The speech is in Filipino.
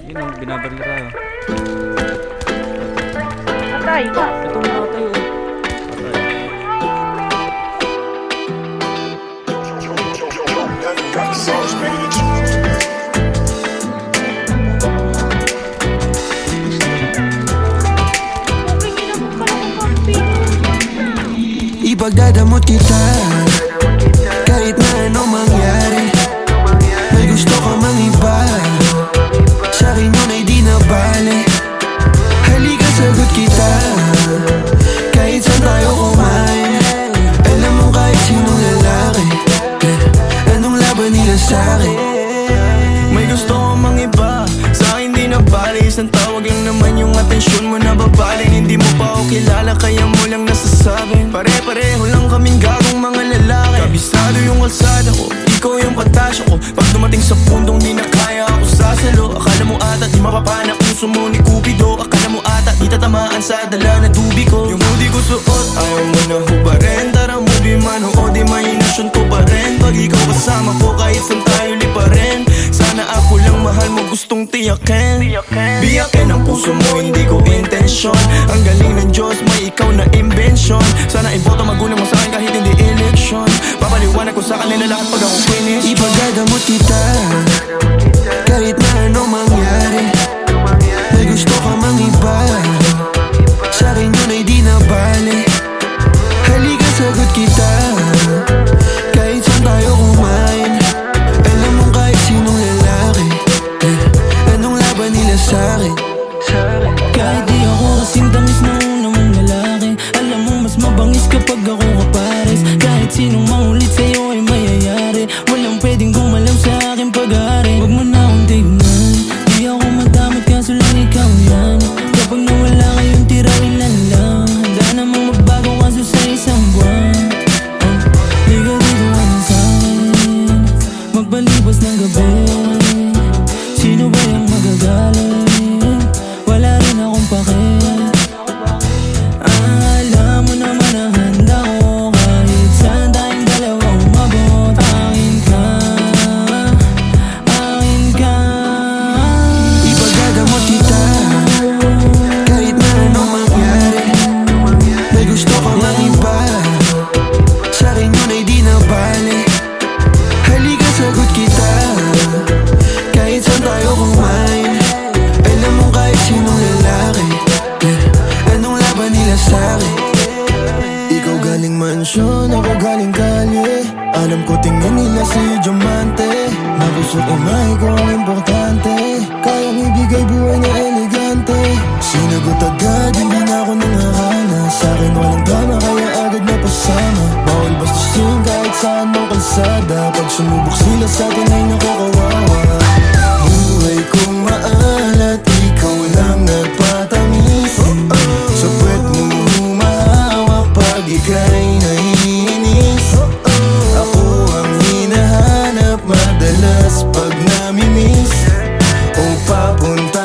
Yun ang binabaril tayo. Patay. Ito na tayo. Ipagdadamot kita kahit na anong mangyari. May gusto ka mang iba, sa'kin yun ay di na bale. Halika sagot kita kahit saan tayo kumain. Alam mo kahit sinong lalaki, anong laban nila sa'kin. May gusto ka mang iba, sa'kin di na bale. Isang tawag lang naman yung atensyon mo na babaling. Hindi mo pa ako kilala kaya mo lang nasasabi. Pare-pareho lang kaming gagong mga lalaki. Kabisado yung kalsada ko, ikaw yung katasya ko. Pag dumating sa puntong di na kaya ako sasalo. Akala mo ata di mapapanak puso mo ni Cupido. Akala mo ata di tatamaan sa dala na tubi ko. Yung hoodie ko suot, ayaw mo na hubarin. Tara movie man o di mahinasyon ko pa rin. Pag ikaw kasama ko kahit saan tayo liparin. Sana ako lang mahal mo gustong tiyakin. Biyakin ang puso mo hindi ko intensyon. Ang galing ng Diyos may ikaw na imbensyon. Sana iboto magulang mo sa'kin kahit hindi eleksyon. Papaliwanag ko sa kanila lahat pag ako finish. Ipagdadamot kita kahit na anong mangyari. May gusto ka mang iba, sa'kin yun ay di na bale. Halika sagot kita kahit saan tayo kumain. Alam mo kahit sinong lalaki, anong laban nila sa'kin. Kahit di ako kasing tamis na una mong lalaki, alam mo mas mabangis kapag ako kapares. Kahit sinong maulit sa'yo ay mayayari. Walang pwedeng gumalam sa aking pag-aari. Huwag mo na akong tignan, di ako madamot kaso lang ikaw yan. Kapag nawala kayong tira ilan lang, handa namang magbago kaso sa isang buwan. Di ka dito ka na sa'kin, magpalibas ng gabi. Sino ba yung magagaling? Wala rin akong pake. Alam mo naman na handa ko kahit saan tayong dalawa umabot. Akin ka, akin ka. Ipagdadamot kita kahit na anong mangyari. May gusto ka mang iba, sa'kin yun ay di na bale. Halika sagot kita kahit saan tayo kumain. Alam mo kahit sinong lalaki, anong laban nila sa'kin. Ikaw galing mansyon, ako galing kalye. Alam ko tingin nila si Diamante. Napuso't umay ko ang importante. Kayang ibigay buhay na elegante. Sinagot agad, hindi na ako nanghahana. Sa'kin walang drama, kaya agad napasama. Bawal bastusin kahit saan mong kalsada. Pag sumubok sila sa'tin ay nakukawawa. Buhay kong maalat, ikaw lang nagpatamis. Sa puwet mo humahawak pag ika'y naiinis. Ako ang hinahanap madalas pag namimiss. O papunta